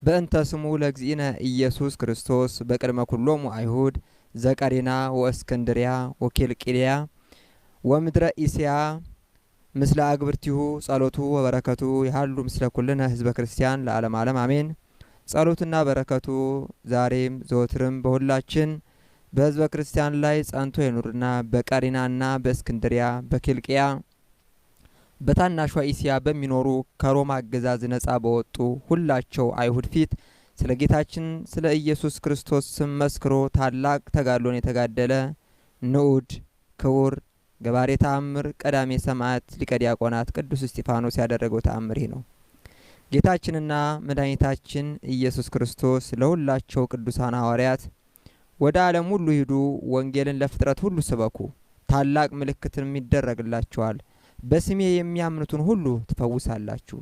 በእንተ ስሙ ለእግዚእነ ኢየሱስ ክርስቶስ በቅድመ ኩሎሙ አይሁድ ዘቀሪና ወእስክንድሪያ ወኪልቅልያ ወምድረ ኢስያ ምስለ አግብርቲሁ ጸሎቱ ወበረከቱ ያሉ ምስለ ኩልነ ህዝበ ክርስቲያን ለዓለም ዓለም አሜን። ጸሎትና በረከቱ ዛሬም ዘወትርም በሁላችን በህዝበ ክርስቲያን ላይ ጸንቶ ይኑርና በቀሪናና በእስክንድሪያ በኪልቅያ በታናሿ ኢስያ በሚኖሩ ከሮማ አገዛዝ ነጻ በወጡ ሁላቸው አይሁድ ፊት ስለ ጌታችን ስለ ኢየሱስ ክርስቶስ ስም መስክሮ ታላቅ ተጋድሎን የተጋደለ ንዑድ ክቡር ገባሬ ተአምር ቀዳሜ ሰማዕት ሊቀ ዲያቆናት ቅዱስ እስጢፋኖስ ያደረገው ተአምር ነው። ጌታችንና መድኃኒታችን ኢየሱስ ክርስቶስ ለሁላቸው ቅዱሳን ሐዋርያት ወደ ዓለም ሁሉ ሂዱ፣ ወንጌልን ለፍጥረት ሁሉ ስበኩ፣ ታላቅ ምልክትም ይደረግላችኋል፣ በስሜ የሚያምኑትን ሁሉ ትፈውሳላችሁ፣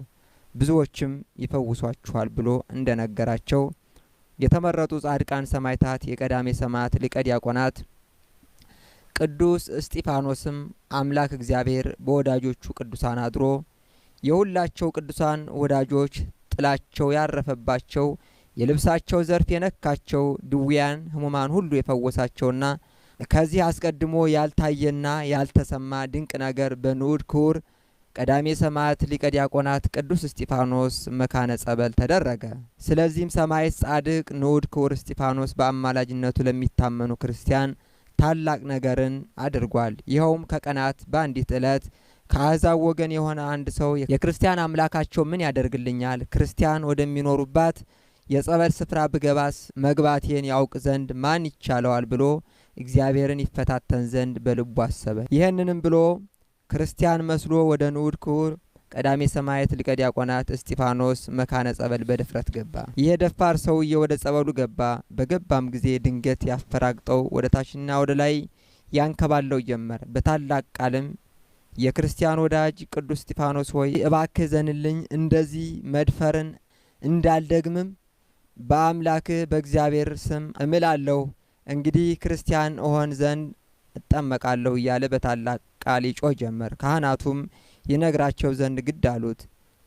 ብዙዎችም ይፈውሷችኋል ብሎ እንደነገራቸው የተመረጡ ጻድቃን ሰማዕታት የቀዳሜ ሰማዕት ሊቀ ዲያቆናት ቅዱስ እስጢፋኖስም አምላክ እግዚአብሔር በወዳጆቹ ቅዱሳን አድሮ የሁላቸው ቅዱሳን ወዳጆች ጥላቸው ያረፈባቸው የልብሳቸው ዘርፍ የነካቸው ድውያን ህሙማን ሁሉ የፈወሳቸውና ከዚህ አስቀድሞ ያልታየና ያልተሰማ ድንቅ ነገር በንዑድ ክቡር ቀዳሜ ሰማዕት ሊቀ ዲያቆናት ቅዱስ እስጢፋኖስ መካነ ጸበል ተደረገ። ስለዚህም ሰማዕት ጻድቅ ንዑድ ክቡር እስጢፋኖስ በአማላጅነቱ ለሚታመኑ ክርስቲያን ታላቅ ነገርን አድርጓል። ይኸውም ከቀናት በአንዲት ዕለት ከአሕዛብ ወገን የሆነ አንድ ሰው የክርስቲያን አምላካቸው ምን ያደርግልኛል? ክርስቲያን ወደሚኖሩባት የጸበል ስፍራ ብገባስ መግባቴን ያውቅ ዘንድ ማን ይቻለዋል? ብሎ እግዚአብሔርን ይፈታተን ዘንድ በልቡ አሰበ። ይህንንም ብሎ ክርስቲያን መስሎ ወደ ንዑድ ክቡር ቀዳሜ ሰማዕት ሊቀ ዲያቆናት እስጢፋኖስ መካነ ጸበል በድፍረት ገባ። ይህ ደፋር ሰውዬ ወደ ጸበሉ ገባ። በገባም ጊዜ ድንገት ያፈራግጠው ወደ ታችና ወደ ላይ ያንከባለው ጀመር። በታላቅ ቃልም የክርስቲያን ወዳጅ ቅዱስ እስጢፋኖስ ሆይ እባክህ ዘንልኝ፣ እንደዚህ መድፈርን እንዳልደግምም በአምላክህ በእግዚአብሔር ስም እምላለሁ፣ እንግዲህ ክርስቲያን እሆን ዘንድ እጠመቃለሁ እያለ በታላቅ ቃል ይጮህ ጀመር። ካህናቱም ይነግራቸው ዘንድ ግድ አሉት።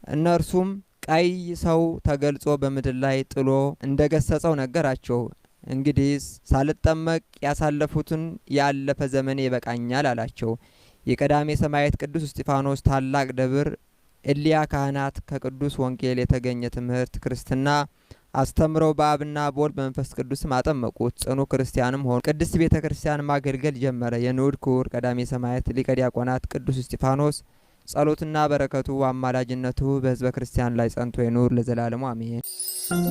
እነርሱም ቀይ ሰው ተገልጾ በምድር ላይ ጥሎ እንደገሰጸው ነገራቸው። እንግዲህ ሳልጠመቅ ያሳለፉትን ያለፈ ዘመኔ ይበቃኛል አላቸው። የቀዳሜ ሰማዕት ቅዱስ እስጢፋኖስ ታላቅ ደብር እሊያ ካህናት ከቅዱስ ወንጌል የተገኘ ትምህርት ክርስትና አስተምረው በአብና በወልድ በመንፈስ ቅዱስም አጠመቁት። ጽኑ ክርስቲያንም ሆኑ። ቅድስት ቤተ ክርስቲያን ማገልገል ጀመረ። የንዑድ ክቡር ቀዳሜ ሰማዕት ሊቀ ዲያቆናት ቅዱስ እስጢፋኖስ ጸሎትና በረከቱ አማላጅነቱ በሕዝበ ክርስቲያን ላይ ጸንቶ ይኑር ለዘላለሙ አሜን።